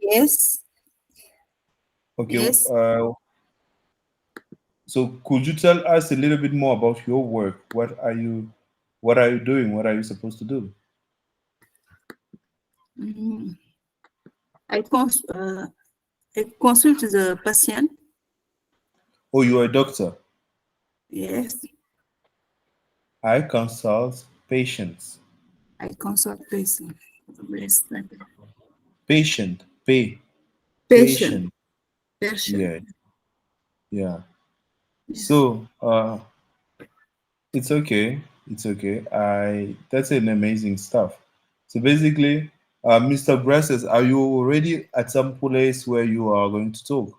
Yes. Okay. Yes. So could you tell us a little bit more about your work? What are you doing? What are you supposed to do? Mm, I, cons- uh, I consult the patient. Oh, you are a doctor. Yes. I consult patients. I consult patient. Yes. Patient. Patient. Patient. Patient. Yeah. Yeah. Yes. So it's okay. It's okay. I That's an amazing stuff. So basically, Mr. Brasses, are you already at some place where you are going to talk?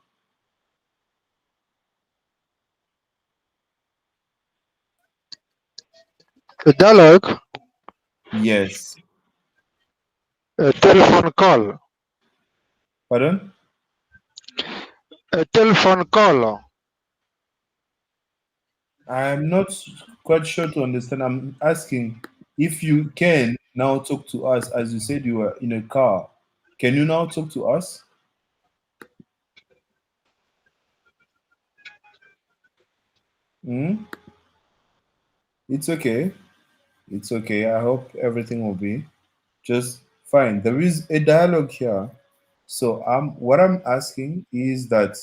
A dialogue, Yes. a telephone call, Pardon? a telephone call. I'm not quite sure to understand. I'm asking if you can now talk to us, as you said you were in a car. Can you now talk to us? Hmm? It's okay. It's okay. I hope everything will be just fine. There is a dialogue here. So what I'm asking is that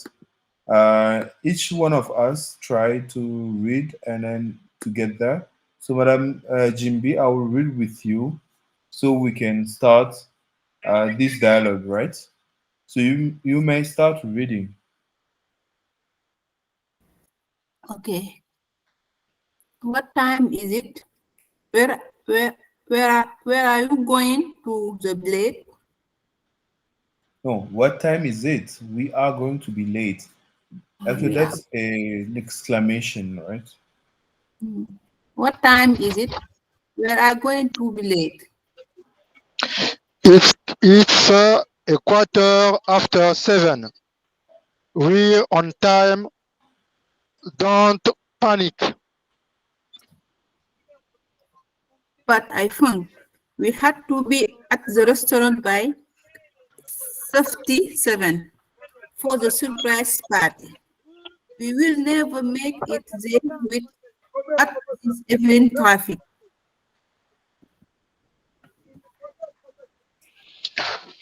each one of us try to read and then together. So Madam Jimbi, I will read with you so we can start this dialogue, right? So you may start reading. Okay. What time is it? Where where are you going to the blade? No, what time is it? We are going to be late. Actually, We are. that's an exclamation, right? What time is it? We are going to be late. It's a quarter after 7. We're on time. Don't panic. But I think we had to be at the restaurant by 57 for the surprise party. We will never make it there with at this evening traffic.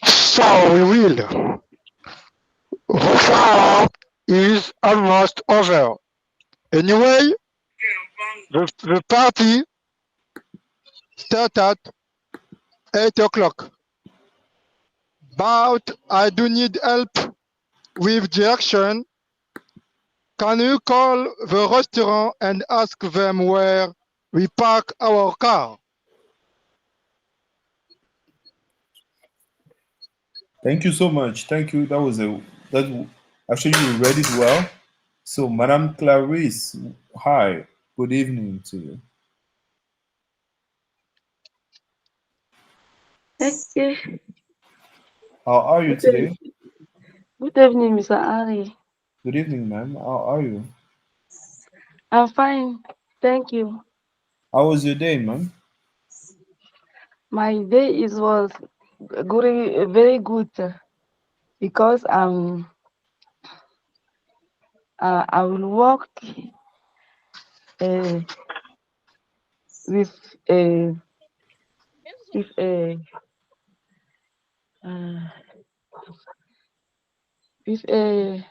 So we will. Rush hour is almost over. Anyway, the party starts at 8 o'clock. But I do need help with direction. Can you call the restaurant and ask them where we park our car? Thank you so much. Thank you. That actually you read it well. So, Madam Clarice, hi. Good evening to you. Okay. How are you Good, eve- today? good evening, Mr. Ali. Good evening, ma'am. How are you? I'm fine. Thank you. How was your day, ma'am? My day was good, very good because I will work uh, with a with a uh, with a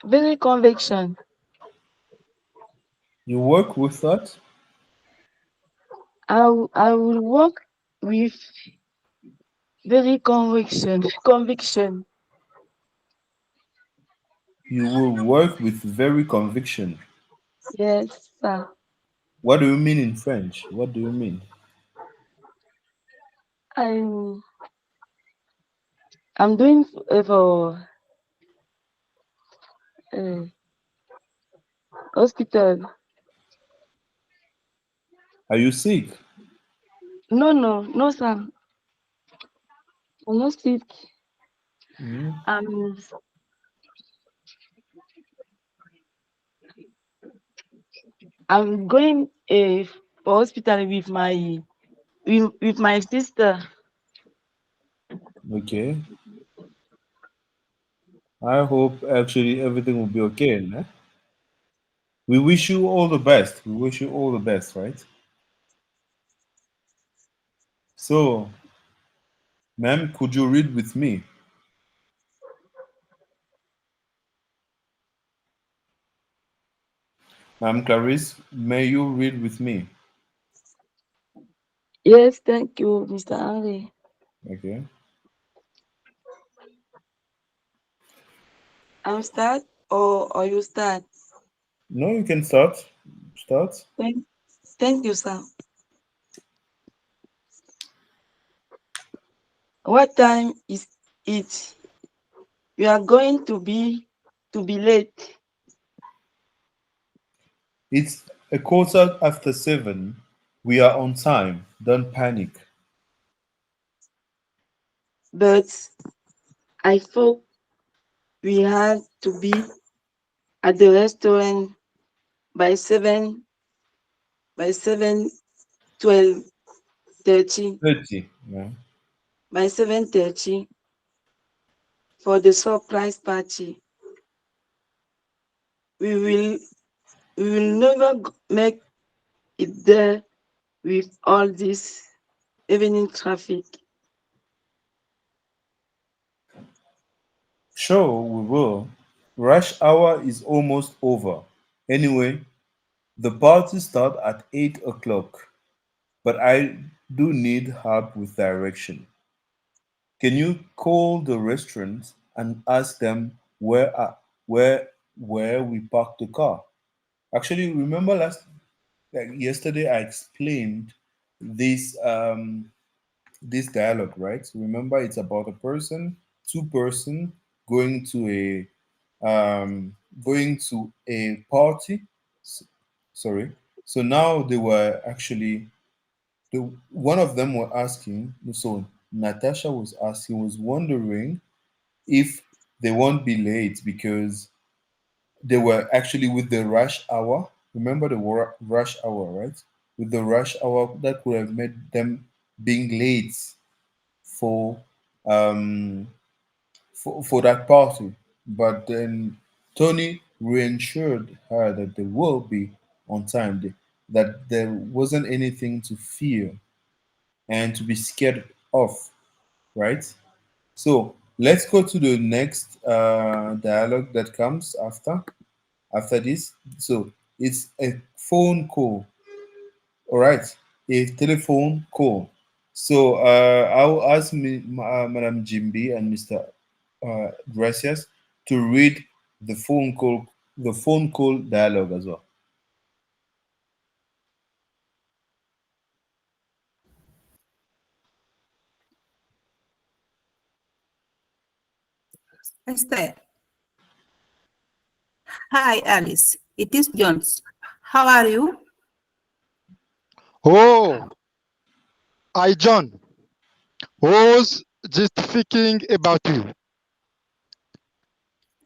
very conviction. You work with that? I will work with very conviction. You will work with very conviction. Yes, sir. What do you mean in French? What do you mean? I'm I'm doing for uh, hospital. Are you sick? No, sir. I'm not sick. Hmm? I'm I'm going for hospital with my sister. Okay. I hope actually everything will be okay. Né? We wish you all the best. We wish you all the best, right? So, ma'am, could you read with me? Ma'am Clarice, may you read with me? Yes, thank you, Mr. Henry. Okay. I'm start or you start? No, you can start. Start. Thank you, sir. What time is it? You are going to be late. It's 7:15. We are on time. Don't panic. But I thought we had to be at the restaurant by 12:30. 30. Yeah. By 7:30 for the surprise party. We will never make it there with all this evening traffic. Sure, we will. Rush hour is almost over. Anyway, the party starts at 8 o'clock, but I do need help with direction. Can you call the restaurant and ask them where we park the car? Actually, remember yesterday I explained this this dialogue, right? Remember, it's about a person, two-person going to a party. S- Sorry. So now they were actually one of them were asking. So Natasha was wondering if they won't be late because they were actually with the rush hour. Remember the rush hour, right? With the rush hour, that could have made them being late for um for that party. But then Tony reassured her that they will be on time, that there wasn't anything to fear and to be scared of, right? So let's go to the next dialogue that comes after this. So it's a phone call. All right, a telephone call. So I'll ask Madam Jimby and Mr. Gracias to read the phone call dialogue as well. Esther. Hi, Alice. It is Jones. How are you? Oh, I, John, was just thinking about you.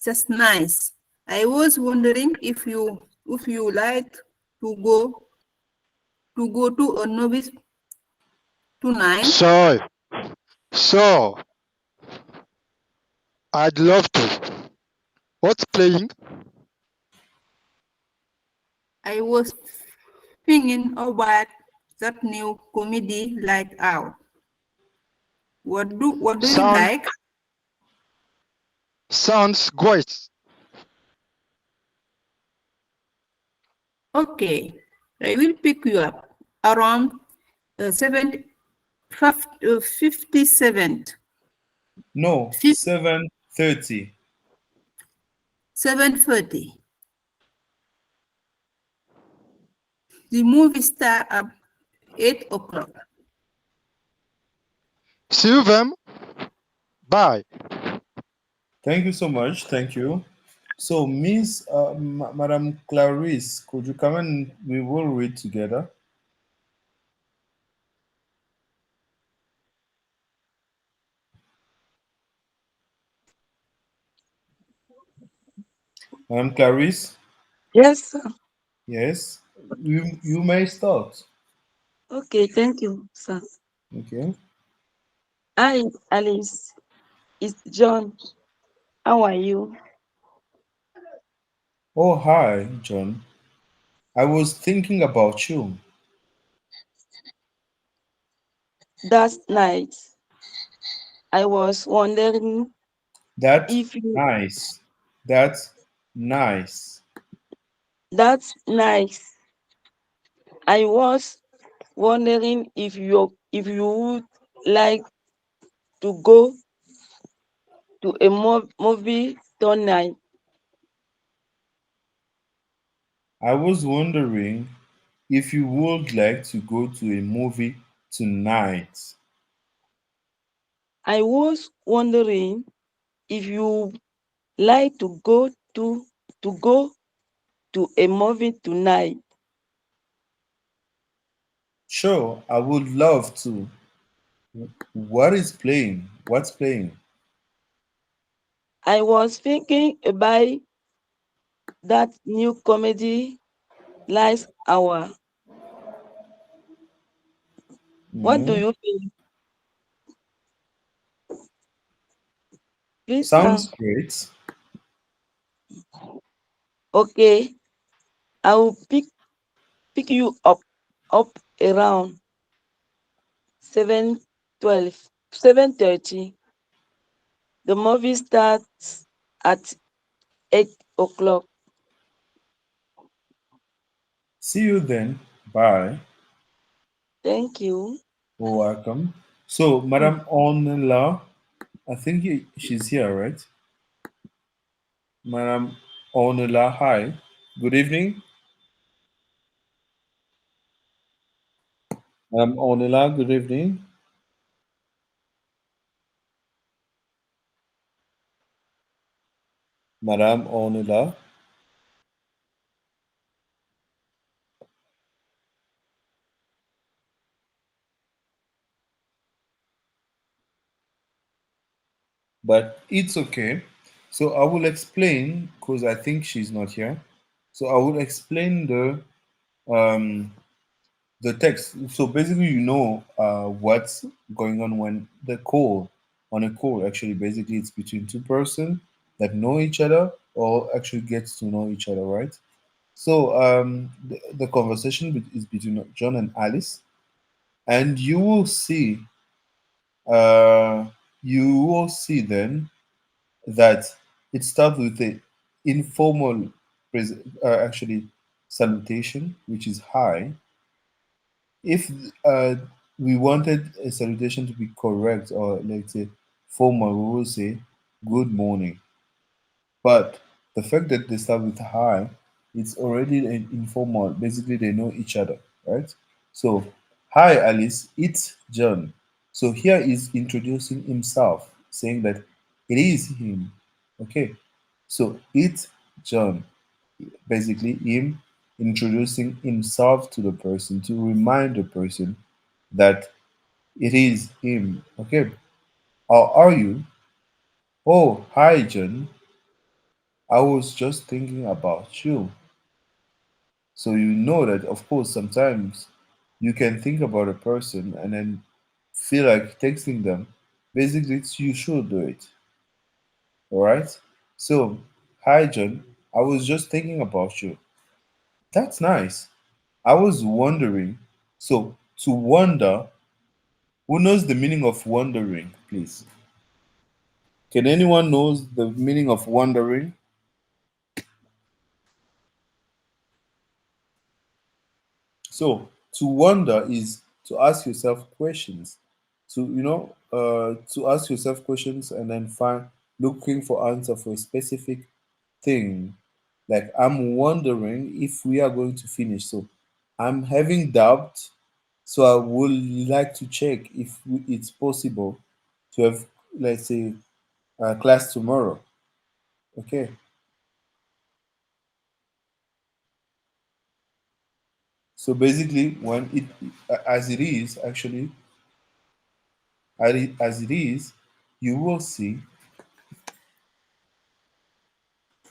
Just nice. I was wondering if you like to go to a novice tonight. So, I'd love to. What's playing? I was thinking about that new comedy Light Out. What do you Sound like? sounds great. Okay, I will pick you up around 57th, No, 7:30. 7:30. The movie start at 8 o'clock. See you then. Bye. Thank you so much. Thank you. So, Miss Madam Clarice, could you come and we will read together? Madam Clarice, Yes, sir. yes, you may start. Okay, thank you, sir. Okay. Hi, Alice. It's John. How are you? Oh, hi, John. I was thinking about you. That's nice. I was wondering That's if you nice. That's nice. that's nice. I was wondering if you would like to go to a movie tonight. I was wondering if you would like to go to a movie tonight. I was wondering if you like to go to a movie tonight. Sure, I would love to. What is playing? What's playing? I was thinking about that new comedy last hour. What do Hmm. you think? Please, Sounds great. okay. I will pick you up around 7:12, 7:30. The movie starts at 8 o'clock. See you then. Bye. Thank you. You're welcome. So, Madam Onela, I think she's here, right? Madam Onela, hi. Good evening. Madam Onela, good evening. Madam Onela. But it's okay. So I will explain because I think she's not here. So I will explain um, the text. So basically, what's going on when the call on a call. Actually, basically, it's between two persons that know each other or actually gets to know each other, right? So the conversation is between John and Alice, and uh, you will see then that it starts with the informal actually salutation, which is hi. If we wanted a salutation to be correct or let's say formal, we will say good morning. But the fact that they start with hi, it's already an informal. Basically, they know each other, right? So, hi Alice, it's John. So here is introducing himself, saying that it is him. Okay. So it's John. Basically, him introducing himself to the person to remind the person that it is him. Okay. How are you? Oh, hi John. I was just thinking about you. So you know that, of course, sometimes you can think about a person and then feel like texting them. Basically, you should do it. All right. So, hi, John. I was just thinking about you. That's nice. I was wondering. So, to wonder, who knows the meaning of wondering, please? Can anyone knows the meaning of wondering? So to wonder is to ask yourself questions, to ask yourself questions and then find looking for answer for a specific thing. Like I'm wondering if we are going to finish. So I'm having doubt. So I would like to check if it's possible to have, let's say, class tomorrow. Okay. So basically, when it as it is actually as it is, you will see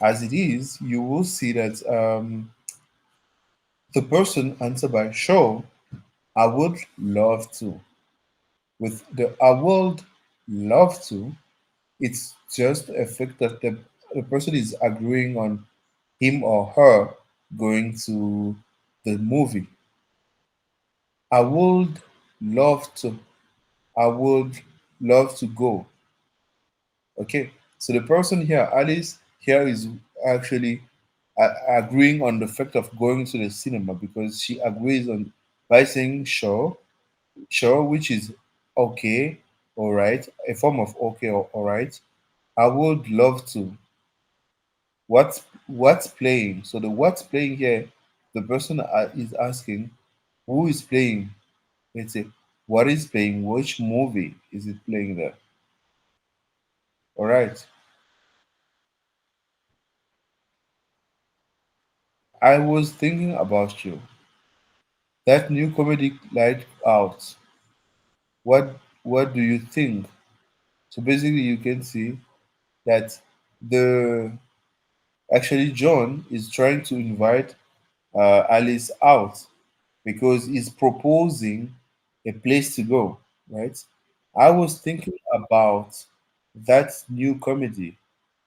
as it is, you will see that the person answered by sure, I would love to. With the I would love to, It's just a fact that the person is agreeing on him or her going to the movie. I would love to. I would love to go. Okay. So the person here, Alice, here is actually agreeing on the fact of going to the cinema because she agrees on by saying sure, sure, which is okay, all right, a form of okay or all right. I would love to. What's playing? So the what's playing here, the person is asking who is playing. Let's say what is playing, which movie is it playing there? All right. I was thinking about you. That new comedy Light Out. What do you think? So basically you can see that the actually John is trying to invite Alice out because he's proposing a place to go, right? I was thinking about that new comedy,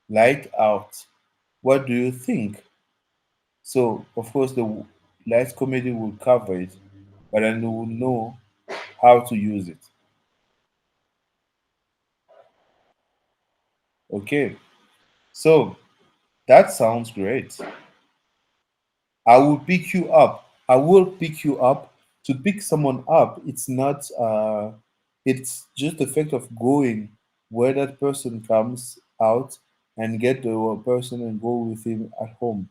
Light Out. What do you think? So, of course, the light comedy will cover it, but then we will know how to use it. Okay, so that sounds great. I will pick you up. I will pick you up. To pick someone up, it's not it's just the fact of going where that person comes out and get the person and go with him at home.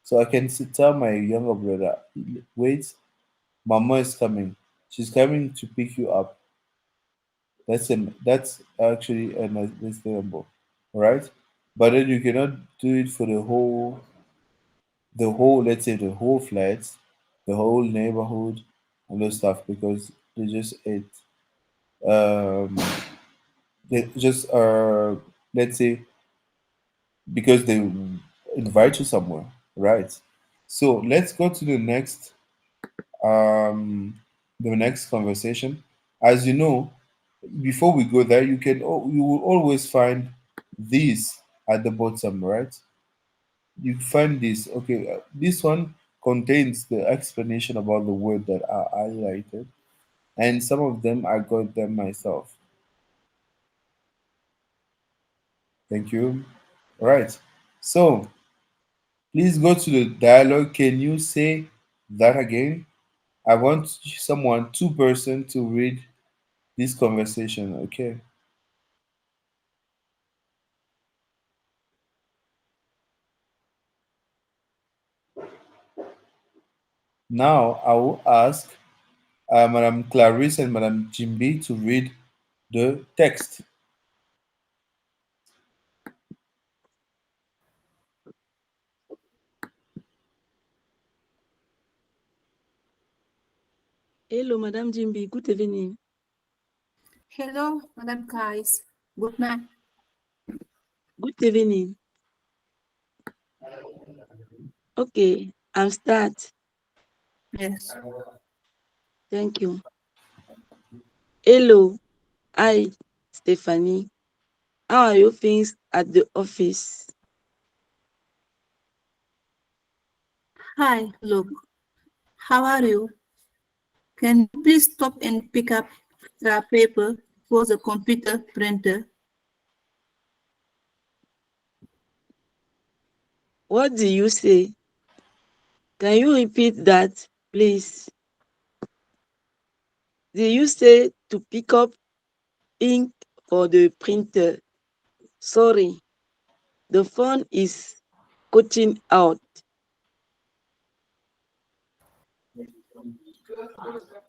So I can tell my younger brother, wait, mama is coming. She's coming to pick you up. That's actually an understandable. All right? But then you cannot do it for the whole, let's say the whole flats, the whole neighborhood, and those stuff because they just um they just let's say because they invite you somewhere, right? So let's go to um the next conversation. As you know, before we go there, you will always find this at the bottom, right? You find this. Okay, this one contains the explanation about the word that are highlighted, and some of them I got them myself. Thank you. All right. So please go to the dialogue. Can you say that again? I want someone, two-person, to read this conversation. Okay. Now I will ask Madame Clarisse and Madame Jimby to read the text. Hello, Madam Jimby. Good evening. Hello, Madam Kais. Good night. Good evening. Okay, I'm start. Yes. Thank you. Hello, hi, Stephanie. How are you things at the office? Hi, look. How are you? Can you please stop and pick up the paper for the computer printer? What do you say? Can you repeat that, please? Did you say to pick up ink for the printer? Sorry, the phone is cutting out.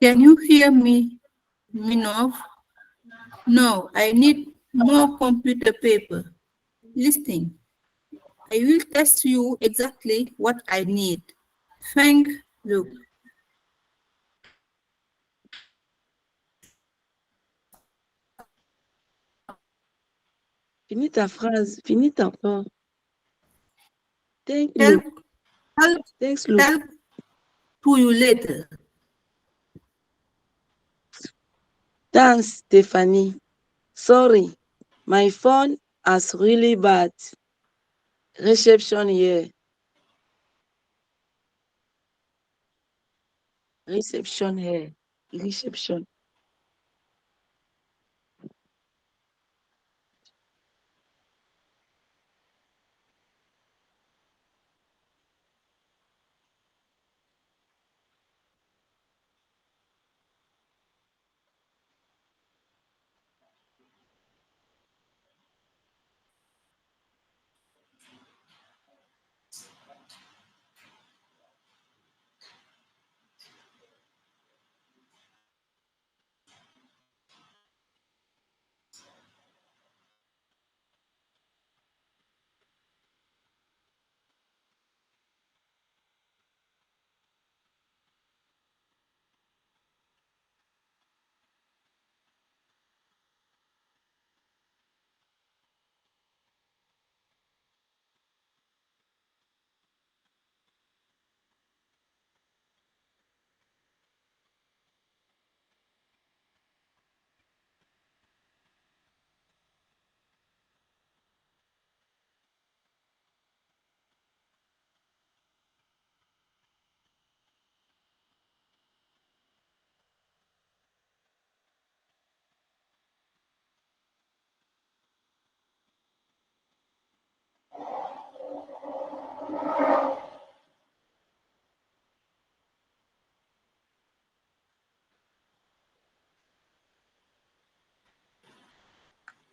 Can you hear me, Minov? No, I need more computer paper. Listen, I will test you exactly what I need. Thank you. Finis ta phrase, finis ta phrase. Thank Help, Luke. help, Thanks, Luke. help to you later. Thanks, Stephanie. Sorry, my phone has really bad reception here. Reception here. Reception.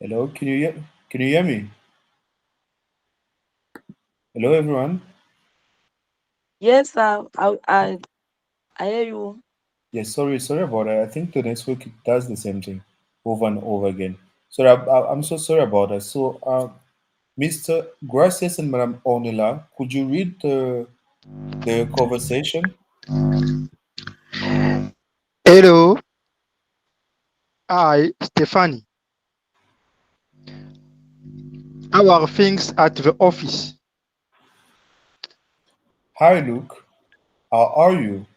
Hello, can you hear me? Hello, everyone. Yes, I hear you. Yes, sorry about that. I think the next week it does the same thing over and over again. So I'm so sorry about that. So, Mr. Gracias and Madam Ornella, could you read the conversation? Hello, I, Stephanie. How are things at the office? Hi, Luke. How are you?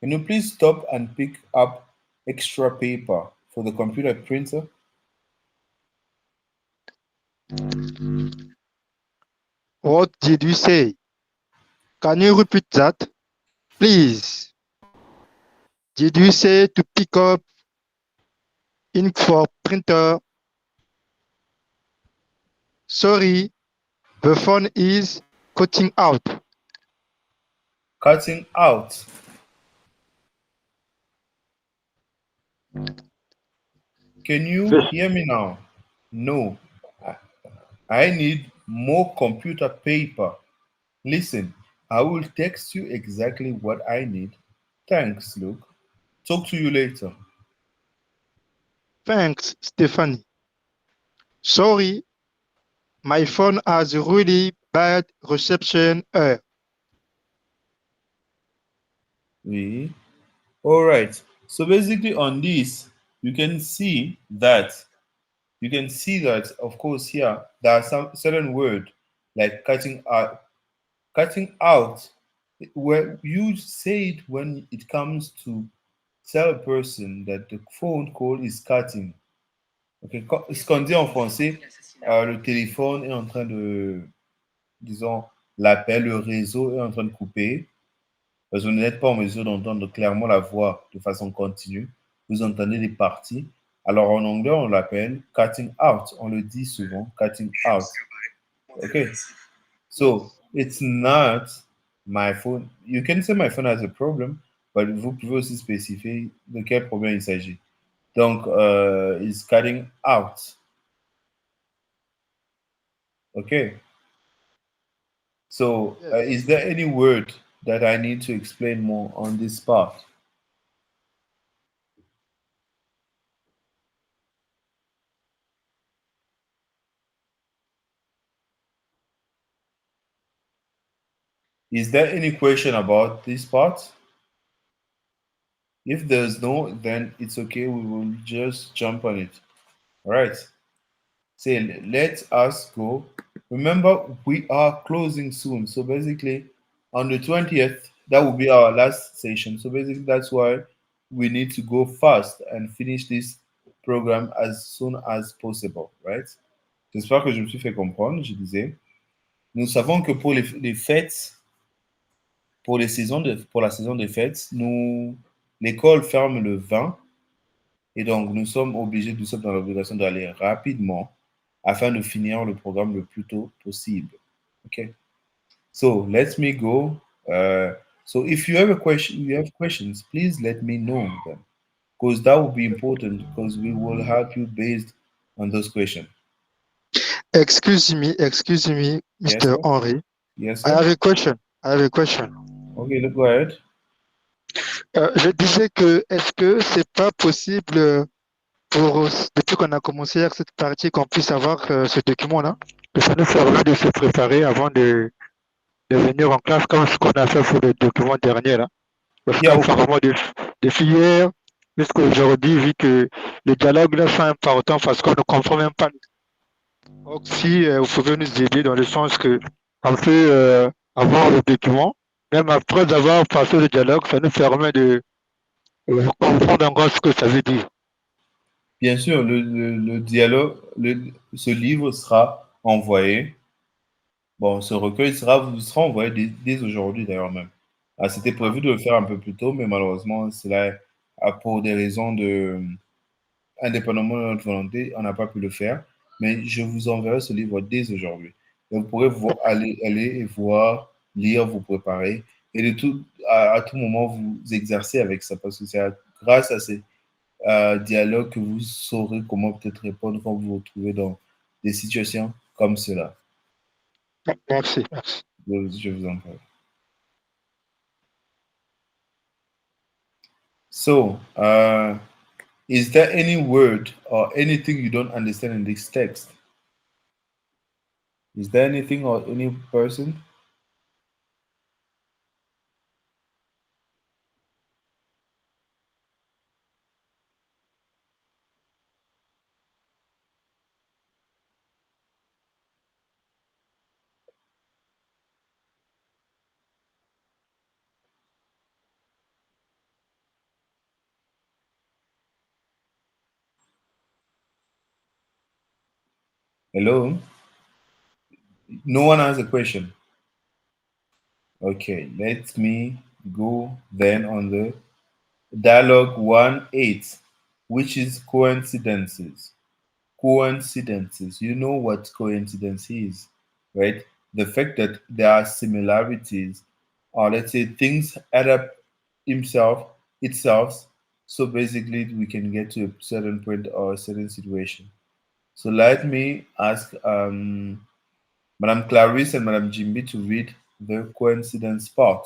Can you please stop and pick up extra paper for the computer printer? What did you say? Can you repeat that? Please. Did you say to pick up ink for printer? Sorry, the phone is cutting out. Cutting out. Can you hear me now? No. I I need more computer paper. Listen, I will text you exactly what I need. Thanks, Luke. Talk to you later. Thanks, Stephanie. Sorry, my phone has really bad reception here. Oui. All right. So basically on this, you can see that of course here there are some certain word like cutting out where you say it when it comes to tell a person that the phone call is cutting. Okay, ce qu'on dit en français, le téléphone est en train de, disons, l'appel, le réseau est en train de couper, parce que vous n'êtes pas en mesure d'entendre clairement la voix de façon continue. Vous entendez des parties. Alors en anglais, on l'appelle cutting out. On le dit souvent, cutting out. Okay. So it's not my phone. You can say my phone has a problem, but vous pouvez aussi spécifier de quel problème il s'agit. Donc, it's cutting out. Okay. So, is there any word that I need to explain more on this part? Is there any question about this part? If there's no, then it's okay. We will just jump on it. All right. Say, let us go. Remember, we are closing soon. So basically, on the 20th, that will be our last session. So basically, that's why we need to go fast and finish this program as soon as possible, right? J'espère que je me suis fait comprendre. Je disais, nous savons que pour les fêtes, pour pour la saison des fêtes, l'école ferme le 20 et donc nous sommes dans l'obligation d'aller rapidement afin de finir le programme le plus tôt possible. Okay. So let me go. So if you have you have questions, please let me know them because that will be important because we will help you based on those questions. Excuse me, Yes, Mr. sir. Henry. Yes, I sir. have a question. I have a question. Okay, go ahead. Je disais que est-ce que c'est pas possible depuis qu'on a commencé avec cette partie qu'on puisse avoir ce document-là, que ça nous permet de se préparer avant de venir en classe comme ce qu'on a fait pour le document dernier là. Parce Yeah, okay. qu'apparemment depuis hier jusqu'à aujourd'hui, vu que le dialogue là c'est important parce qu'on ne comprend même pas. Donc si vous pouvez nous aider dans le sens que on peut avoir le document, même après avoir passé le dialogue, ça nous permet de comprendre encore ce que ça veut dire. Bien sûr, le dialogue, ce livre sera envoyé. Bon, ce recueil vous sera envoyé dès aujourd'hui d'ailleurs même. Ah, c'était prévu de le faire un peu plus tôt, mais malheureusement, cela, pour des raisons indépendamment de notre volonté, on n'a pas pu le faire. Mais je vous enverrai ce livre dès aujourd'hui. Donc, vous pourrez aller et voir, lire, vous préparer et à tout moment vous exercer avec ça parce que c'est grâce à ces dialogues que vous saurez comment peut-être répondre quand vous vous retrouvez dans des situations comme cela. Merci. Je vous en prie. So, is there any word or anything you don't understand in this text? Is there anything or any person? Hello? No one has a question. Okay, let me go then on the dialogue 1-8, which is coincidences. Coincidences. You know what coincidence is, right? The fact that there are similarities, or let's say things add up itself. So basically, we can get to a certain point or a certain situation. So let me ask Madame Clarice and Madame Jimby to read the coincidence part.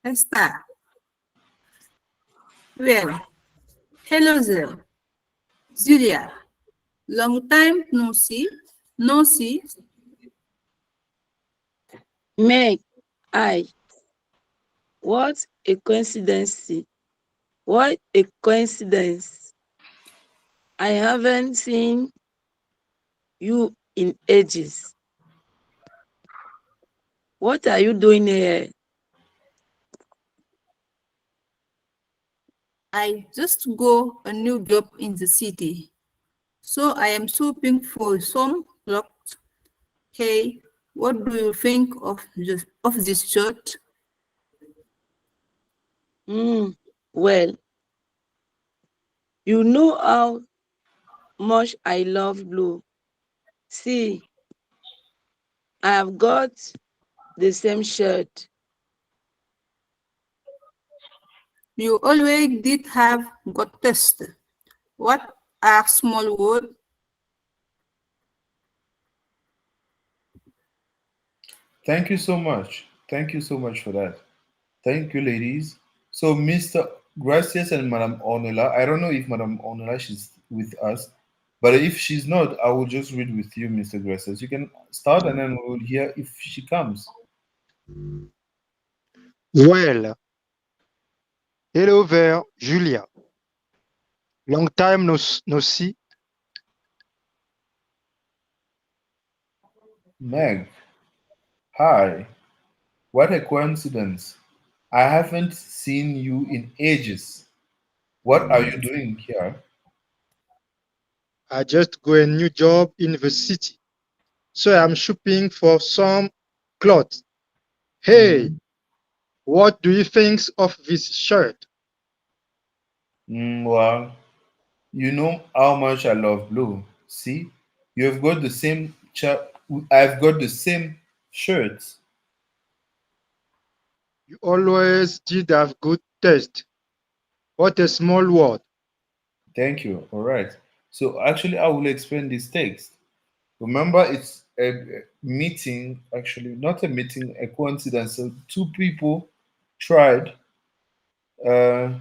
Esther. Well, hello there. Julia. Long time no see. No see. Meg, what a coincidence. What a coincidence. I haven't seen you in ages. What are you doing here? I just got a new job in the city. So I am shopping for some clothes. Hey, what do you think of this shirt? Well, you know how much I love blue. See, I have got the same shirt. You always did have got test. What are small words? Thank you so much. Thank you so much for that. Thank you, ladies. So, Mr. Gracias and Madame Ornella, I don't know if Madame Ornella is with us, but if she's not, I will just read with you, Mr. Gracias. You can start and then we'll hear if she comes. Well, hello there, Julia. Long time no see. Meg, hi. What a coincidence. I haven't seen you in ages. What are you doing here? I just got a new job in the city, so I'm shopping for some clothes. Hey, Mhm. what do you think of this shirt? Well, you know how much I love blue. See, you have got the same. I've got the same shirt. You always did have good taste. What a small world. Thank you. All right. So actually, I will explain this text. Remember, it's a meeting. Actually, not a meeting. A coincidence. So two people tried. Uh,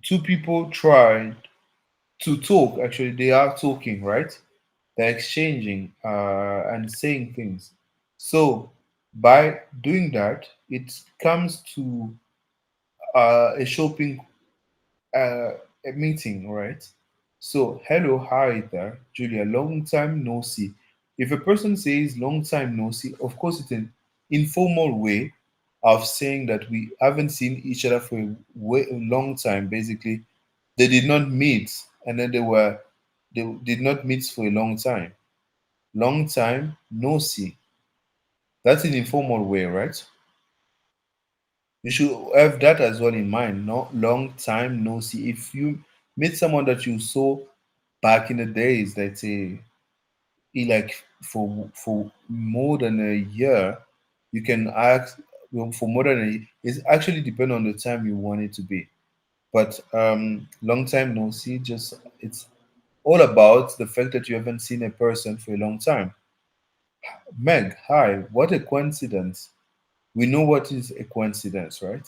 two people tried to talk. Actually, they are talking, right? They're exchanging and saying things. So by doing that, it comes to a shopping a meeting, right? So hello, hi there, Julia. Long time no see. If a person says long time no see, of course it's an informal way of saying that we haven't seen each other for a long time. Basically, they did not meet, and then they did not meet for a long time. Long time no see. That's an informal way, right? You should have that as well in mind. No long time no see. If you meet someone that you saw back in the days, let's say like for more than a year, you can ask for more than a. It's actually depend on the time you want it to be. But long time no see, just it's all about the fact that you haven't seen a person for a long time. Meg, hi, what a coincidence. We know what is a coincidence, right?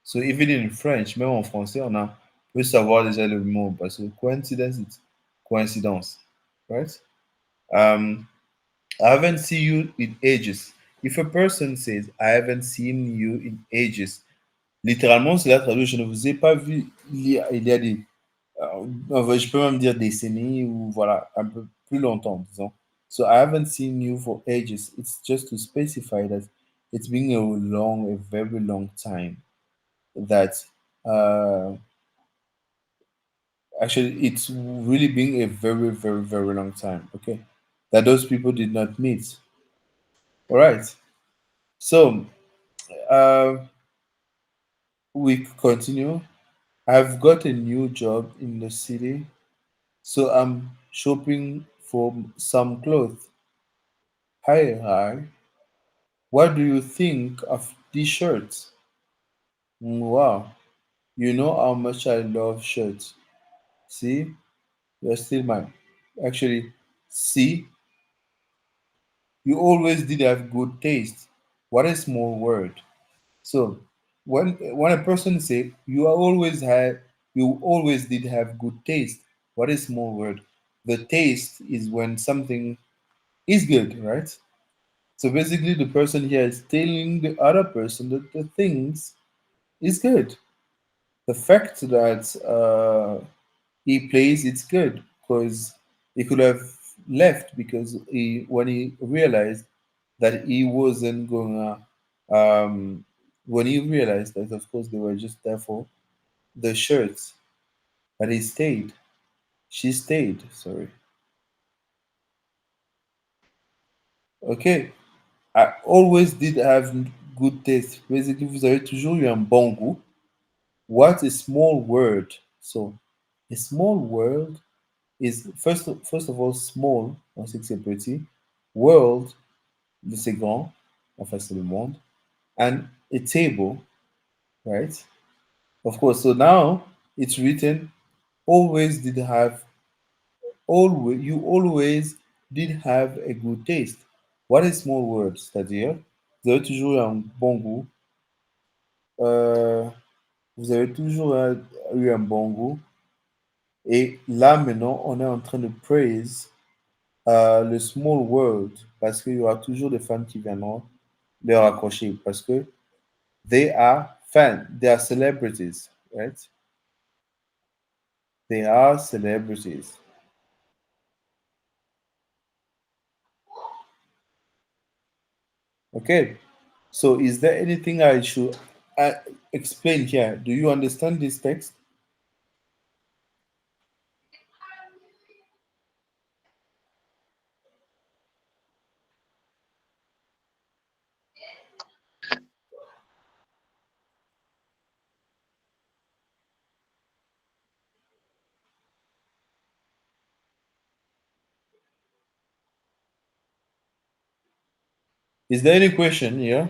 So even in French, même en français, on a peut savoir déjà le mot parce que coincidence, it's coincidence, right? Um, I haven't seen you in ages. If a person says, I haven't seen you in ages, littéralement, c'est la traduction. Je ne vous ai pas vu il y a des, enfin, je peux même dire décennies ou voilà, un peu plus longtemps, disons. So I haven't seen you for ages. It's just to specify that it's been a very long time that uh, actually it's really been a very, very, very long time. Okay, that those people did not meet. All right. So uh, we continue. I've got a new job in the city, so I'm shopping for some clothes. Hi, hi. What do you think of these shirts? Wow, you know how much I love shirts. See, you're still mine. Actually, see, you always did have good taste. What a small word. So when a person say you always did have good taste. What a small word. The taste is when something is good, right? So basically the person here is telling the other person that the things is good. The fact that he plays it's good because he could have left because he when he realized that he wasn't gonna when he realized that of course they were just there for the shirts, but he stayed. She stayed, sorry. Okay. I always did have good taste. Basically, vous avez toujours eu un bon goût. What a small word. So a small word is first of all small, on sait que c'est petit. World, c'est grand, enfin c'est le monde. And a table, right? Of course. So now it's written always did have always you always did have a good taste. What is small word? C'est-à-dire, vous avez toujours eu un bon goût. Euh, vous avez toujours eu un bon goût. Et là, maintenant, on est en train de praise le small world parce qu'il y aura toujours des fans qui viendront les raccrocher parce que they are fans, they are celebrities, right? They are celebrities. Okay. So is there anything I should explain here? Do you understand this text? Is there any question here?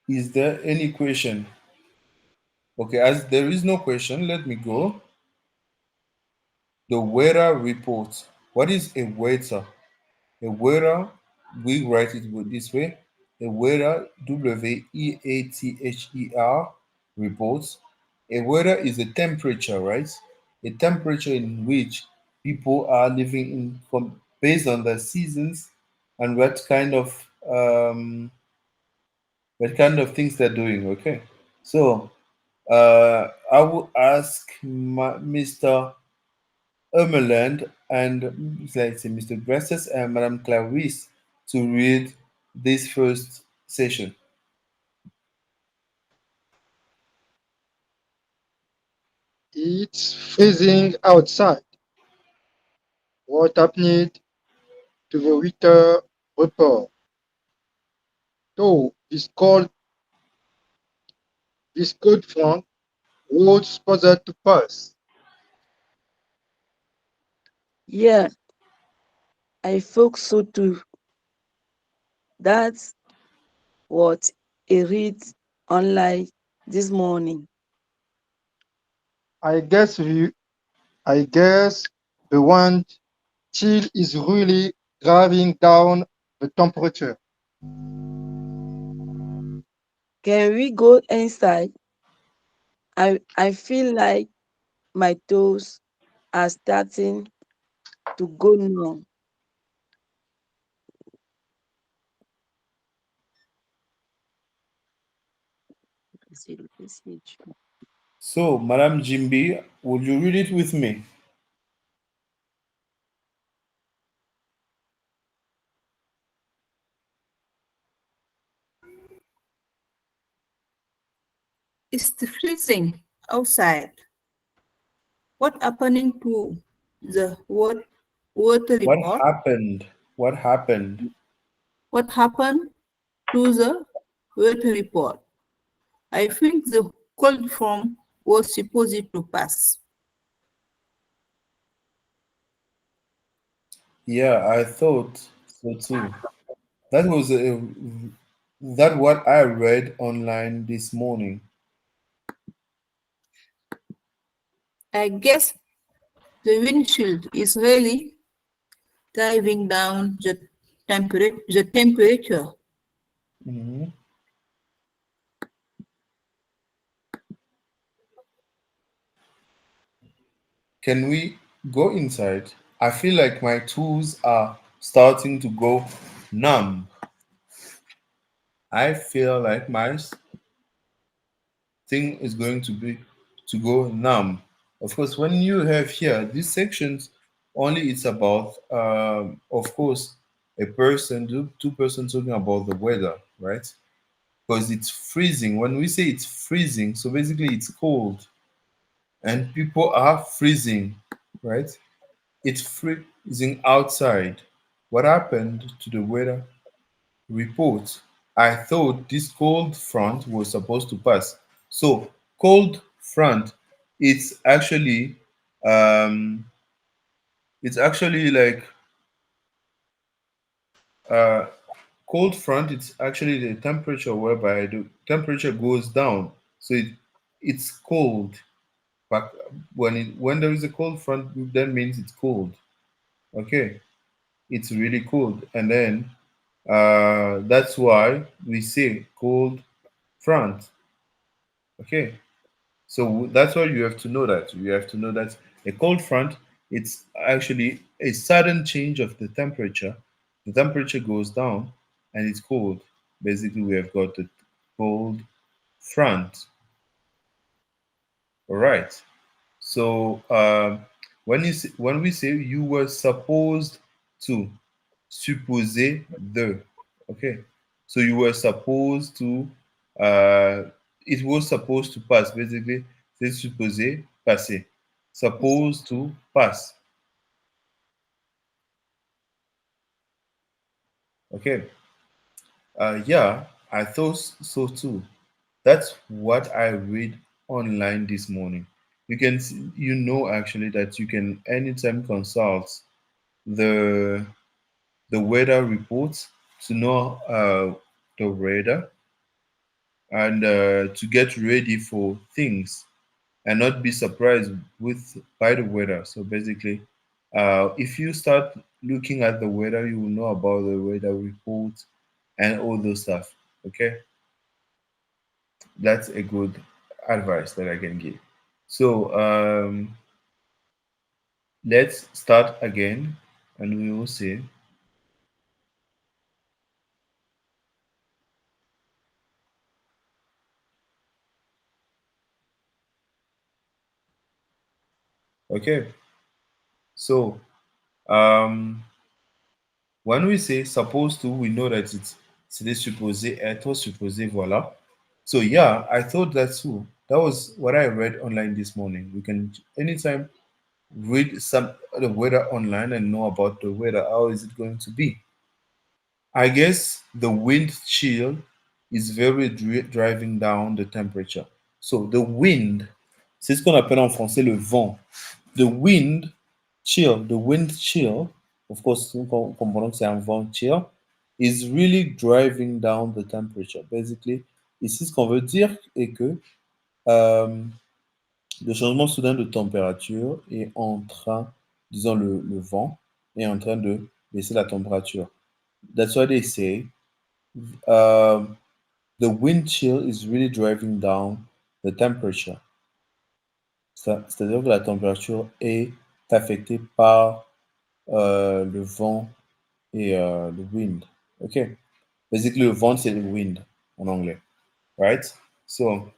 Is there any question? Okay, as there is no question, let me go. The weather report. What is a weather? A weather, we write it this way. A weather, WEATHER, reports. A weather is a temperature, right? A temperature in which people are living in based on the seasons and what kind of things they're doing. Okay, so I will ask Mr. Ermeland and let's say Mr. Gresses and Madame Clarice to read this first session. It's freezing outside. What happened to the winter report? So this cold front was supposed to pass. Yeah, I thought so too. That's what I read online this morning. I guess the wind chill is really driving down the temperature. Can we go inside? I feel like my toes are starting to go numb. So, Madame Jimby, would you read it with me? It's freezing outside. What happening to the water What report? happened? What happened? What happened to the weather report? I think the cold front was supposed to pass. Yeah, I thought so too. That was that what I read online this morning. I guess the windshield is really driving down the temperature. Mhm. Can we go inside? I feel like my toes are starting to go numb. I feel like my thing is going to go numb. Of course, when you have here these sections, only it's about, of course, a person, two persons talking about the weather, right? Because it's freezing. When we say it's freezing, so basically it's cold, and people are freezing, right? It's freezing outside. What happened to the weather report? I thought this cold front was supposed to pass. So cold front, it's actually um it's actually like uh cold front, it's actually the temperature whereby the temperature goes down. So it's cold. But when there is a cold front, that means it's cold. Okay. It's really cold. And then that's why we say cold front. Okay, so that's why you have to know that. You have to know that a cold front, it's actually a sudden change of the temperature. The temperature goes down and it's cold. Basically, we have got the cold front. All right. So when we say you were supposed to, supposer de, okay. So you were supposed to, it was supposed to pass. Basically, c'est supposé passer. Supposed to pass. Okay. Yeah, I thought so too. That's what I read online this morning. You know actually that you can anytime consult the weather reports to know the weather and to get ready for things and not be surprised by the weather. So basically, if you start looking at the weather, you will know about the weather report and all those stuff. Okay, that's a good advice that I can give. So let's start again, and we will see. Okay, so um, when we say supposed to, we know that c'était supposé être, supposé voilà. So yeah, I thought that too. That was what I read online this morning. We can anytime read some the weather online and know about the weather. How is it going to be? I guess the wind chill is very driving down the temperature. So the wind, c'est ce qu'on appelle en français le vent. The wind chill, of course, comprenons que c'est un vent chill, is really driving down the temperature. Basically, ici, ce qu'on veut dire est que le changement soudain de température est en train, disons le vent, est en train de baisser la température. That's why they say the wind chill is really driving down the temperature. C'est-à-dire que la température est affectée par le vent et le wind. Okay. Basically, le vent, c'est le wind en anglais. Right? So,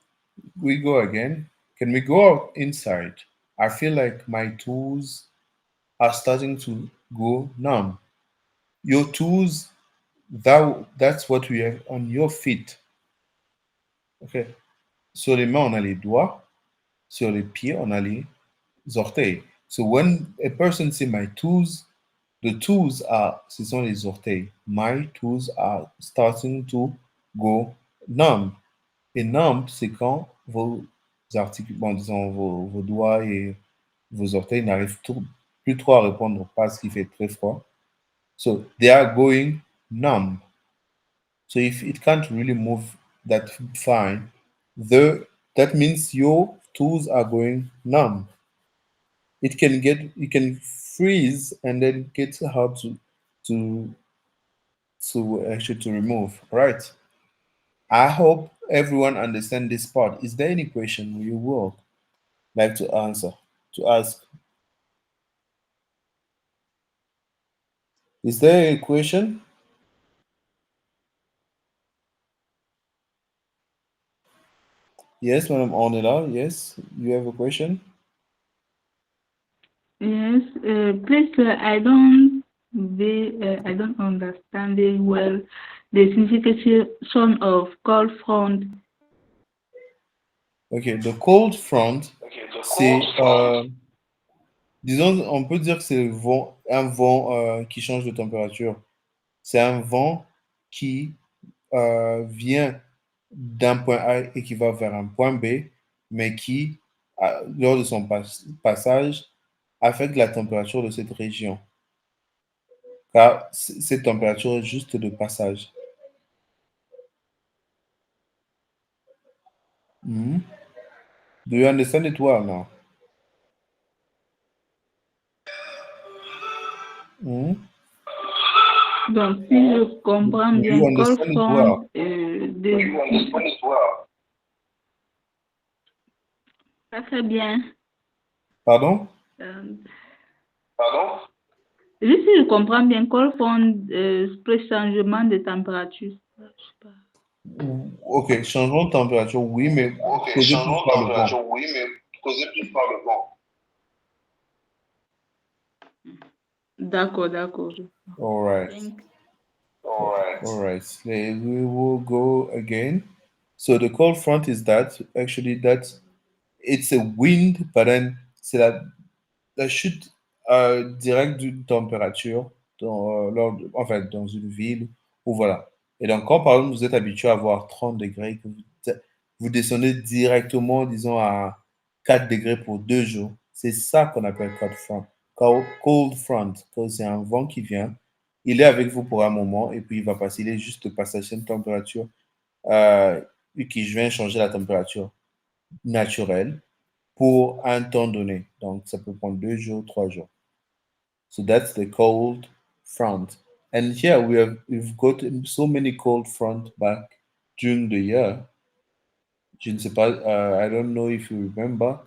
we go again. Can we go out inside? I feel like my toes are starting to go numb. Your toes, that's what we have on your feet. Okay. Sur les mains, on a les doigts. Sur les pieds, on a les orteils. So when a person say my toes, the toes ce sont les orteils. My toes are starting to go numb. Et numb, c'est quand vos articulations, bon, disons vos doigts et vos orteils n'arrivent plus trop à répondre parce qu'il fait très froid. So they are going numb. So if it can't really move that fine, that means your toes are going numb. It can freeze and then get hard to actually to remove. Right. I hope everyone understand this part. Is there any question you would like to ask? Is there a question? Yes, Madam Ornella. Yes, you have a question? Yes, please, I don't understand very well the signification of cold front. Okay, the cold front, c'est, disons, on peut dire que c'est un vent qui change de température. C'est un vent qui vient d'un point A et qui va vers un point B, mais qui, lors de son passage, affecte la température de cette région. Car cette température est juste de passage. Do you understand it well now? Donc, si je comprends Do bien, you cold understand it front, well? ça fait bien. Pardon? Juste si je comprends bien, cold front, changement de température. Je sais pas. Ok, changement de température, oui, mais causé plus par le vent. causé plus par le vent. D'accord, d'accord. All right. Thank All right. We will go again. So the cold front is that actually that it's a wind, but then c'est la chute directe d'une température en fait, dans une ville où voilà. Et donc, quand par exemple vous êtes habitué à avoir 30 degrés, que vous descendez directement, disons, à 4 degrés pour 2 jours, c'est ça qu'on appelle cold front. Cold front, quand c'est un vent qui vient, il est avec vous pour un moment et puis il va passer, il est juste de passation de température qui vient changer la température naturelle pour un temps donné. Donc, ça peut prendre 2 jours, 3 jours. So that's the cold front. And here we've got so many cold front back during the year. Je ne sais pas, I don't know if you remember,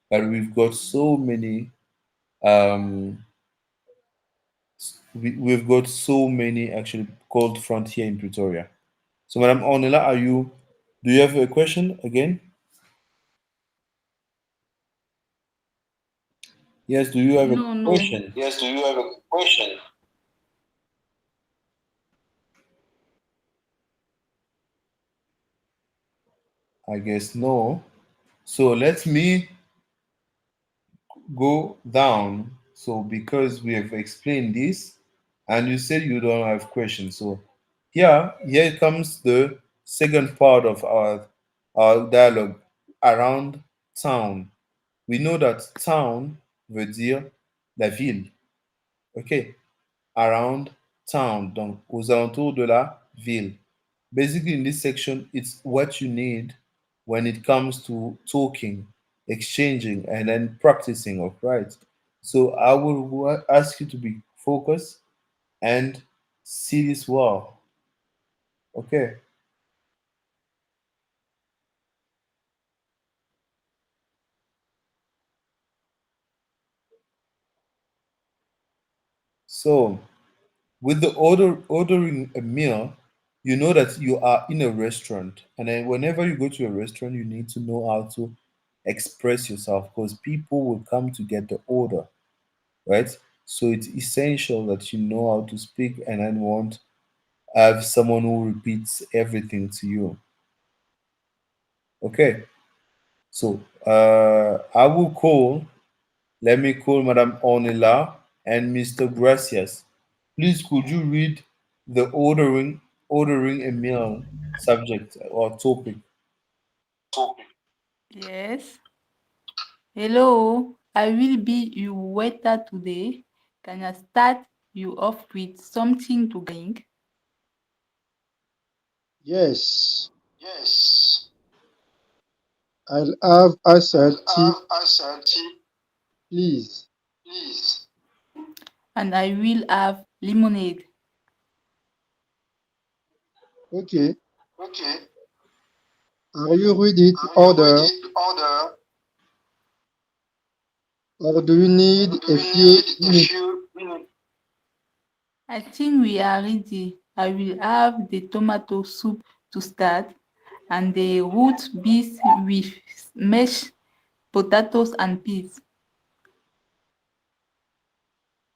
but we've got so many, we've got so many actually cold front here in Pretoria. So Madam Onela, do you have a question again? Yes, do you have a No, no. question? Yes, do you have a question? I guess no. So let me go down. So because we have explained this, and you said you don't have questions. So here comes the second part of our dialogue around town. We know that town veut dire la ville. Okay. Around town, donc aux alentours de la ville. Basically, in this section, it's what you need when it comes to talking, exchanging, and then practicing of right. So I will ask you to be focused and see this well. Okay. So with the ordering a meal, you know that you are in a restaurant, and then whenever you go to a restaurant, you need to know how to express yourself because people will come to get the order, right? So it's essential that you know how to speak and then won't have someone who repeats everything to you. Okay, so I will call. Let me call Madame Ornella and Mr. Gracias. Please, could you read the ordering a meal subject or topic? Yes. Hello, I will be your waiter today. Can I start you off with something to drink? Yes, Yes. I'll have I'll tea, have a tea, please. please. And I will have lemonade. Okay. Okay. Are you ready to Are you order, ready to order? or do you need Or do a you few need a minutes? few minutes? I think we are ready. I will have the tomato soup to start and the root beef with mashed potatoes and peas.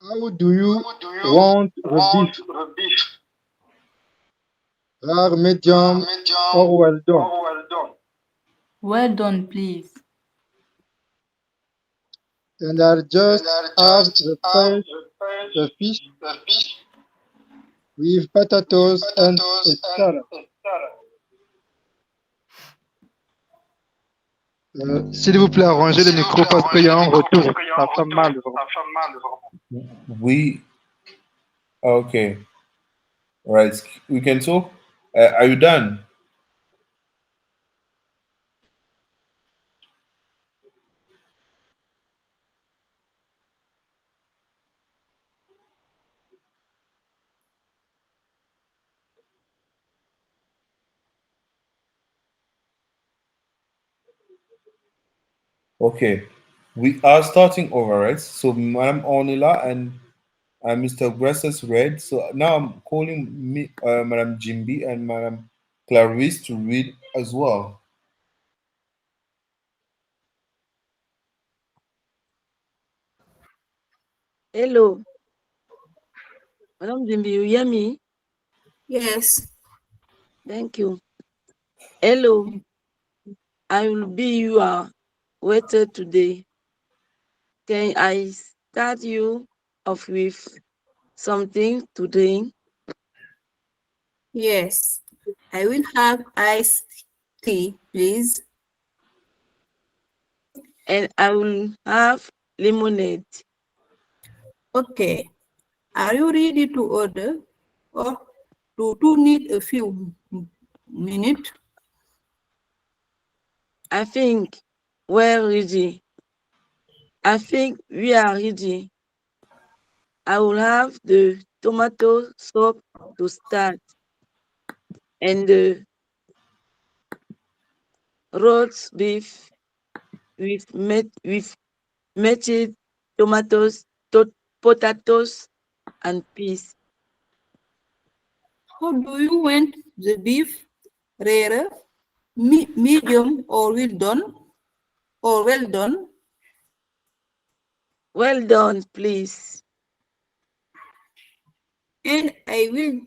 How do you How do you want the beef? want the beef? Rare, medium, Medium or well done? or well done? Well done, please. And I'll just And I'll have just the have the fish the fish with with potatoes and a potatoes and salad. a salad. S'il vous plaît, arrangez le S'il vous micro plaît, parce qu'il y arrangez a le un micro parce retour. qu'il y a Ça un fait mal. retour. Vraiment. Ça fait mal, vraiment. We okay. Right. We can talk. Are you done? Okay. We are starting over, right? So Madam Onila and Mr. Grasses read. So now I'm calling me, Madam Jimby and Madam Clarice to read as well. Hello. Madam Jimbi, you hear me? Yes. Thank you. Hello. I will be your waiter today. Can I start you off with something to drink? Yes. I will have iced tea, please. And I will have lemonade. Okay. Are you ready to order? Or do need a few minutes? I think we're ready. I think we are ready. I will have the tomato soup to start and the roast beef with mashed tomatoes, potatoes, and peas. How do you want the beef? Rare, medium, or well done? Or well done? Well done, please. And I will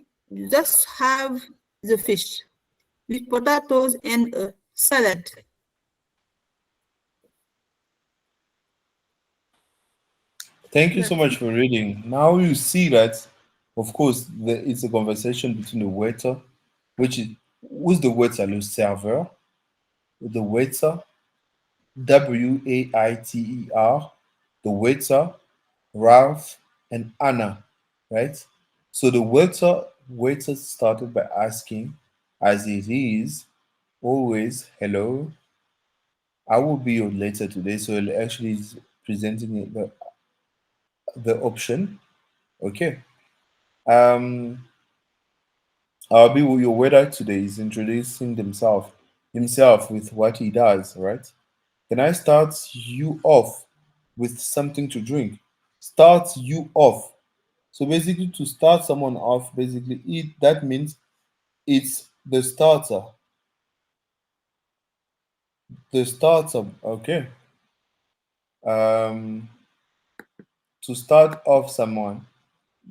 just have the fish with potatoes and a salad. Thank you so much for reading. Now you see that, of course, it's a conversation between the waiter, which is who's the waiter? Le serveur, the waiter, Waiter, the waiter, Ralph, and Anna, right? So the waiter started by asking, as it is always, hello, I will be your later today. So it actually is presenting the option. Okay. Um, I'll be your waiter today is introducing himself with what he does, right? Can I start you off with something to drink? Start you off. So basically, to start someone off, basically, that means it's the starter. The starter, okay. Um, to start off someone,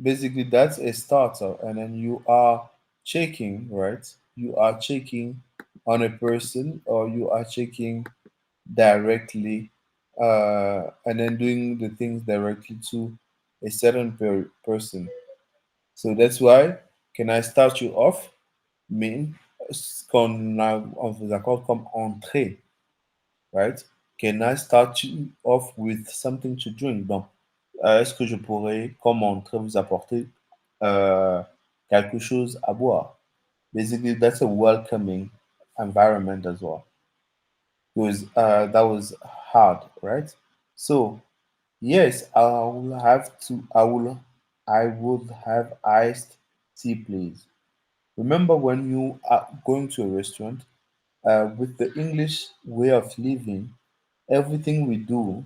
basically, that's a starter, and then you are checking, right? You are checking on a person, or you are checking directly, and then doing the things directly to a certain person. So that's why, can I start you off? Mean ce qu'on a, on vous accorde comme entrée, right? Can I start you off with something to drink? Donc, est-ce que je pourrais, comme entrée, vous apporter quelque chose à boire? Basically, that's a welcoming environment as well. Because that was hard, right? So, yes, I would have iced tea, please. Remember when you are going to a restaurant, with the English way of living, everything we do,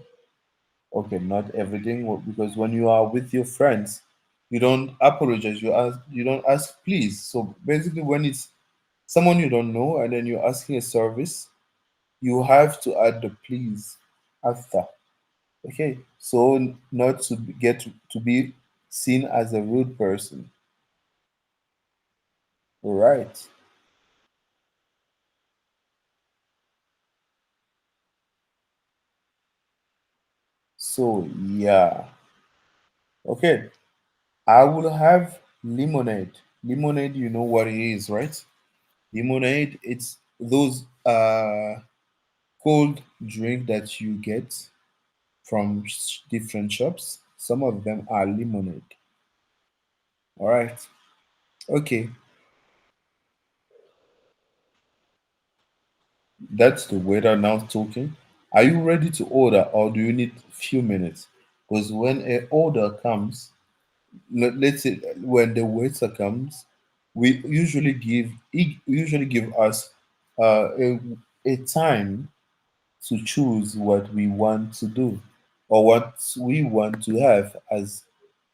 okay, not everything, because when you are with your friends, you don't apologize. You don't ask please. So basically, when it's someone you don't know and then you're asking a service, you have to add the please after. Okay, so not to get to be seen as a rude person. All right. So yeah. Okay. I will have lemonade. Lemonade, you know what it is, right? Lemonade, it's those cold drink that you get from different shops. Some of them are lemonade. All right. Okay. That's the waiter now talking. Are you ready to order, or do you need a few minutes? Because when an order comes, let's say when the waiter comes, we usually give us a time to choose what we want to do, or what we want to have as,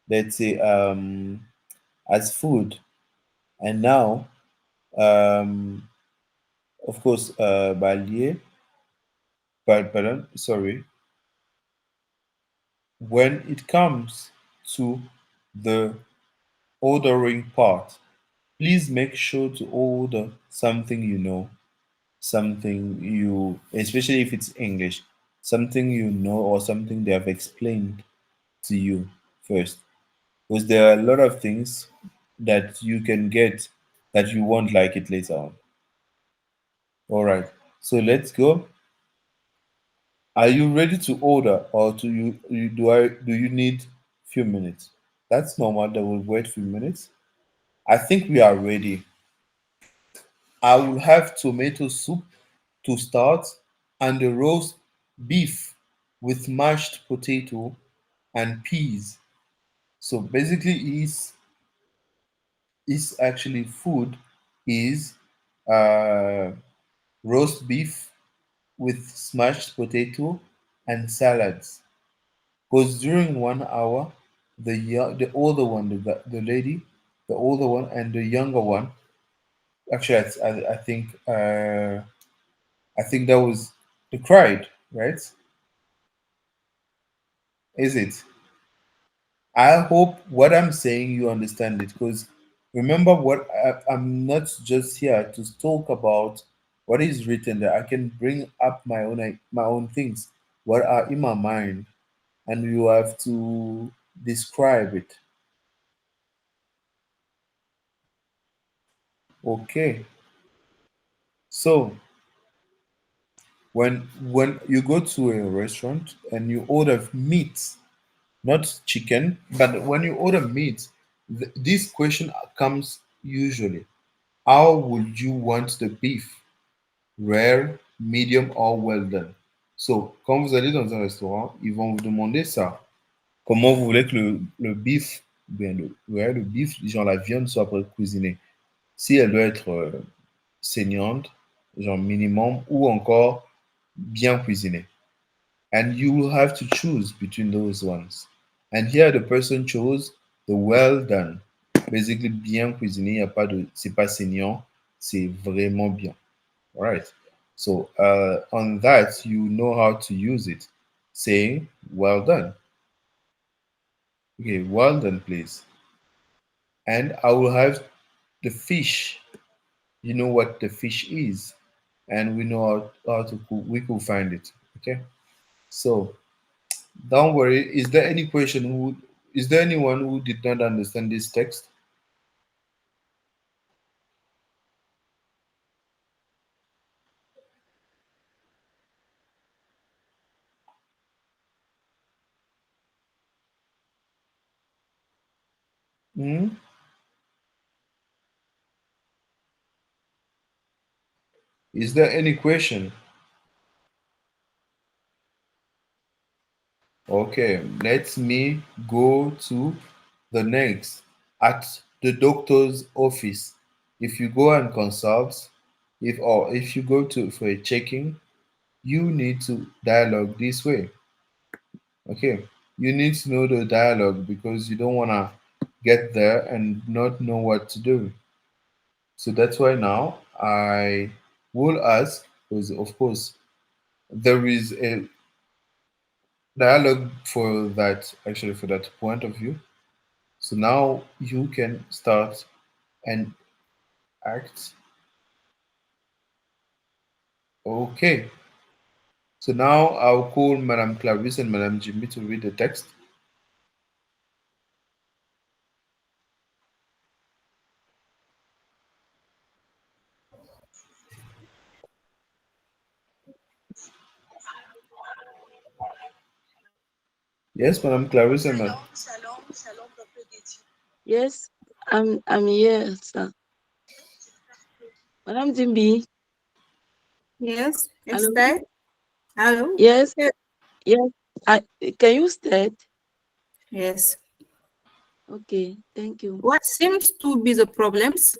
let's say, as food. And now, of course, Balier, pardon, sorry, when it comes. to the ordering part. Please make sure to order something you know, something you, especially if it's English, something you know or something they have explained to you first. Because there are a lot of things that you can get that you won't like it later on. All right, so let's go. Are you ready to order, or do you need few minutes? That's normal. That will wait few minutes. I think we are ready. I will have tomato soup to start and a roast beef with mashed potato and peas. So basically, is actually food is uh, roast beef with smashed potato and salads. Because during 1 hour, the older one, the lady, the older one, and the younger one. Actually, I think that was the cried, right? Is it? I hope what I'm saying you understand it, because remember I'm not just here to talk about what is written there. I can bring up my own things, what are in my mind, and you have to describe it. Okay. So when you go to a restaurant and you order meat, not chicken, but when you order meat, this question comes usually: how would you want the beef? Rare, medium or well done? So, quand vous allez dans un restaurant, ils vont vous demander ça. Comment vous voulez que le beef, bien le beef, genre la viande soit cuisinée? Si elle doit être saignante, genre minimum, ou encore bien cuisinée. And you will have to choose between those ones. And here the person chose the well done. Basically, bien cuisiné, y a pas de, c'est pas saignant, c'est vraiment bien. All right. So on that, you know how to use it, saying well done. Okay, well done, please. And I will have the fish. You know what the fish is, and we know how to cook. We could find it. Okay. So don't worry. Is there any question? Is there anyone who did not understand this text? Hmm? Is there any question? Okay, let me go to the next. At the doctor's office, if you go and consult, if you go to for a checking, you need to dialogue this way. Okay, you need to know the dialogue because you don't want to get there and not know what to do. So that's why now I will ask, because of course there is a dialogue for that, actually for that point of view. So now you can start and act. Okay. So now I'll call Madame Clarice and Madame Jimmy to read the text. Yes, Madame Clarice and Madame. Yes, I'm here, sir. Madam Jimby. Yes, Hello? start. Hello? Yes, yes. Can you start? Yes. Okay, thank you. What seems to be the problems?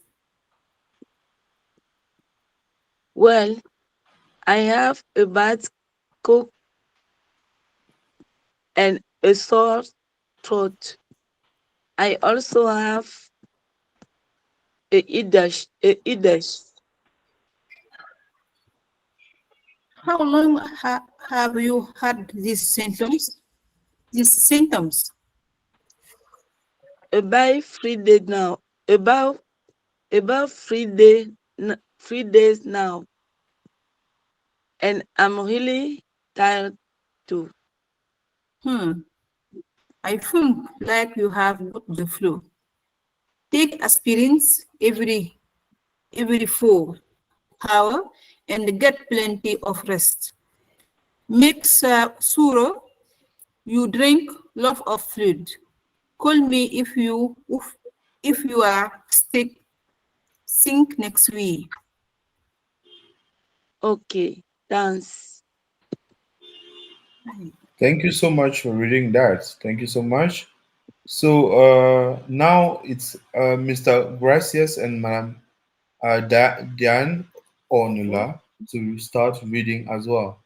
Well, I have a bad cough and a sore throat. I also have a headache. How long have you had these symptoms? These symptoms? about 3 days now. About 3 days now, and I'm really tired too. I think like you have got the flu. Take aspirins every 4 hours and get plenty of rest. Make sure you drink lot of fluid. Call me if you are sick next week. Okay, thanks. Thank you so much for reading that. Thank you so much. So now it's Mr. Gracias and Madam Diane Onula to start reading as well.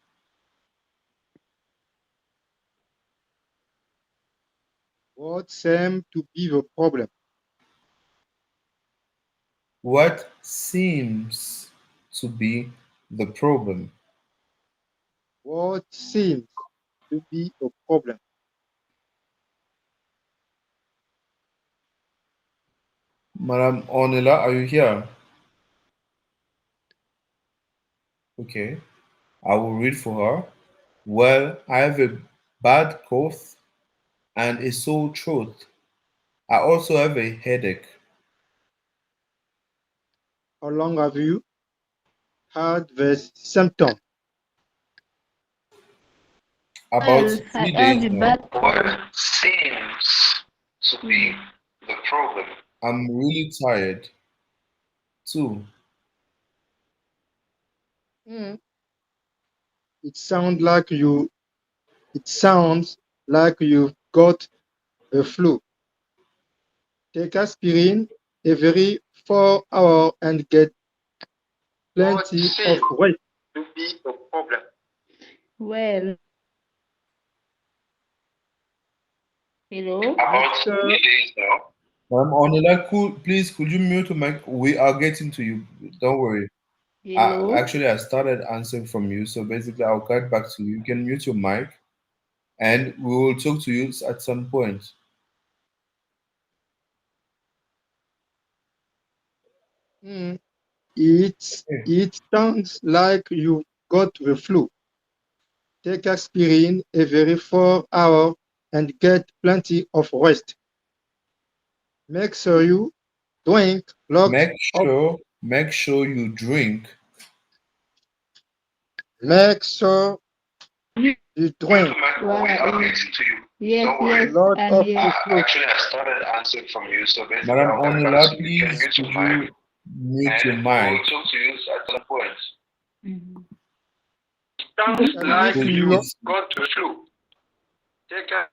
What seems to be the problem? What seems to be the problem? What seems to be a problem? Madam Onila, are you here? Okay, I will read for her. Well, I have a bad cough and a sore throat. I also have a headache. How long have you had the symptom? About Well, I 3 days have a now. bad What seems to be the problem? I'm really tired too. Hmm. It sounds like you. It sounds like you've got the flu. Take aspirin every 4 hours and get plenty of rest. To be a problem. well. Hello? About After 3 days now. Onila, could you mute your mic? We are getting to you. Don't worry. Hello? Actually, I started answering from you, so basically, I'll get back to you. You can mute your mic, and we will talk to you at some point. Hmm. It sounds like you got the flu. Take aspirin every 4 hours and get plenty of rest. Make sure you drink lots Make of. sure you drink. Make sure You you drink Yes, a yes, lot and of yes. the fluid. Actually, I started answering from you, so basically, Madam Onila, please could you mute your mic? We'll talk to you at some point. Mhm. Sounds like So you it's got the flu. Take a.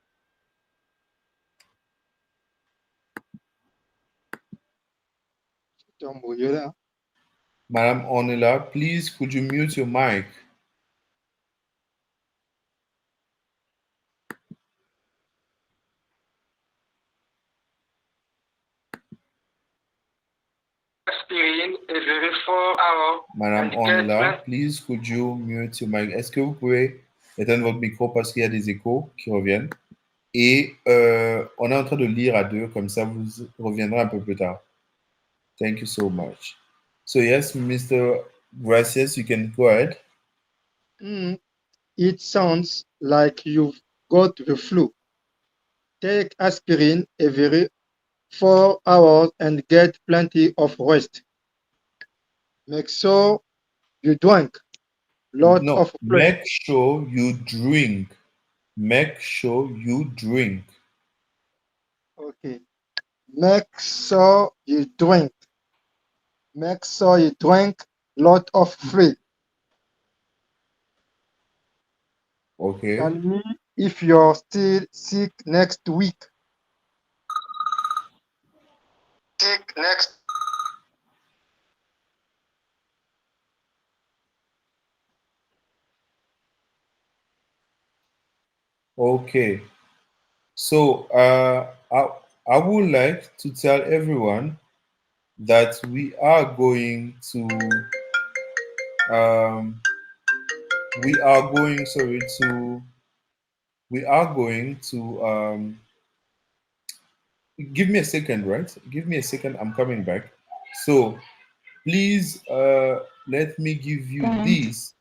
Madam Onila, please could you mute your mic? Aspirin every 4 hours. Madame Onila, please could you mute your mic? Est-ce que vous pouvez éteindre votre micro parce qu'il y a des échos qui reviennent? Et on est en train de lire à deux, comme ça vous reviendrez un peu plus tard. Thank you so much. So yes, Mr. Gracias, you can go ahead. It sounds like you've got the flu. Take aspirin every 4 hours and get plenty of rest. Make sure you drink lot No, of fluid. make sure you drink. Make sure you drink. Okay. Make sure you drink. Make sure you drink lot of fluid. Okay. Tell me if you're still sick next week. Sick next. Okay. So I would like to tell everyone that we are going to um, we are going sorry to we are going to give me a second, right? Give me a second. I'm coming back. So please let me give you this.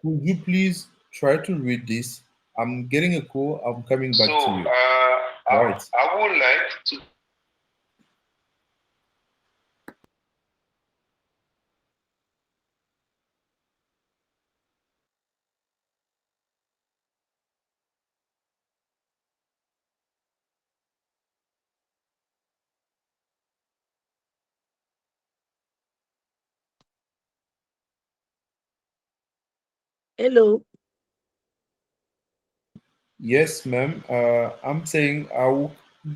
Could you please try to read this? I'm getting a call. I'm coming back to you. Right. I would like to. Hello. Yes, ma'am. I'm saying I will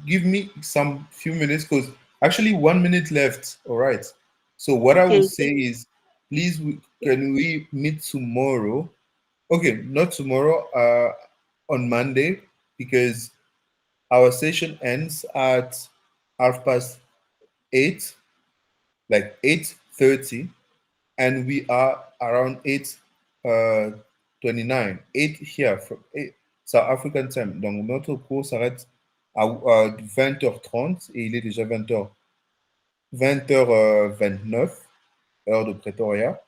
give me some few minutes because actually 1 minute left. All right. So what I will Okay. say is, please, can we meet tomorrow? Okay, not tomorrow. On Monday, because our session ends at 8:30, like 8:30, and we are around 8:29, 8 here from South African time. Donc notre cours s'arrête à 20h30 et il est déjà 20h29, heure de Pretoria.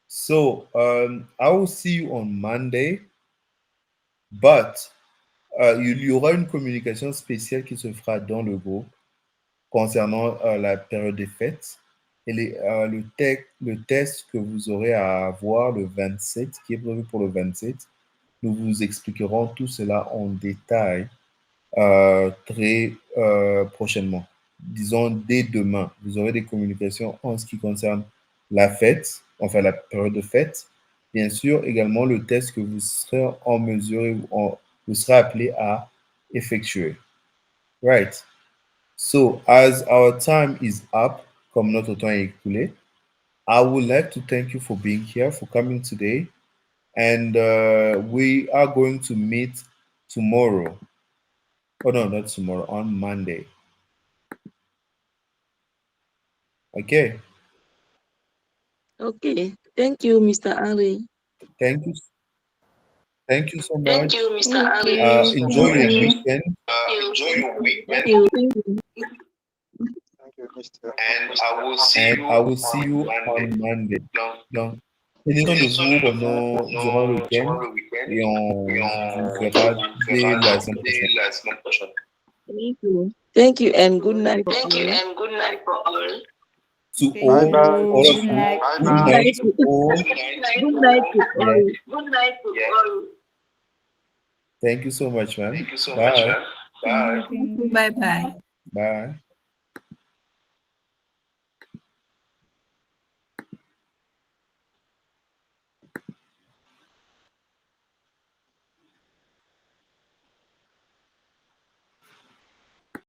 So I will see you on Monday, but il y aura une communication spéciale qui se fera dans le groupe concernant la période des fêtes et le test que vous aurez à avoir le 27, qui est prévu pour le 27. Nous vous expliquerons tout cela en détail très prochainement. Disons dès demain, vous aurez des communications en ce qui concerne la fête, enfin la période de fête. Bien sûr, également le test que vous serez en mesure, vous serez appelé à effectuer. Right. So, as our time is up, comme notre temps est écoulé, I would like to thank you for being here, for coming today. And we are going to meet tomorrow. Oh, no, not tomorrow, on Monday. Okay. Okay. Thank you, Mr. Henry. Thank you. Thank you so much. Thank you, Mr. Ali. Enjoy your Thank you. weekend. Enjoy your weekend, Thank you. Thank you, Mr. and I will see And you I will see you on on Monday. Donc, Donc, prenez soin de vous durant le week-end le week-end et on et vous on verra vous dès verra la semaine prochaine. dès la semaine prochaine. Thank you. Thank you, and good night for Thank you all. and good night for all. To Thank all, Bye-bye. all of Good you, night. good Bye-bye. night to all. Good night to Yeah. all. Good night to all. Thank you so much, man. Thank you so Bye. much, man. Bye. Bye-bye. Bye.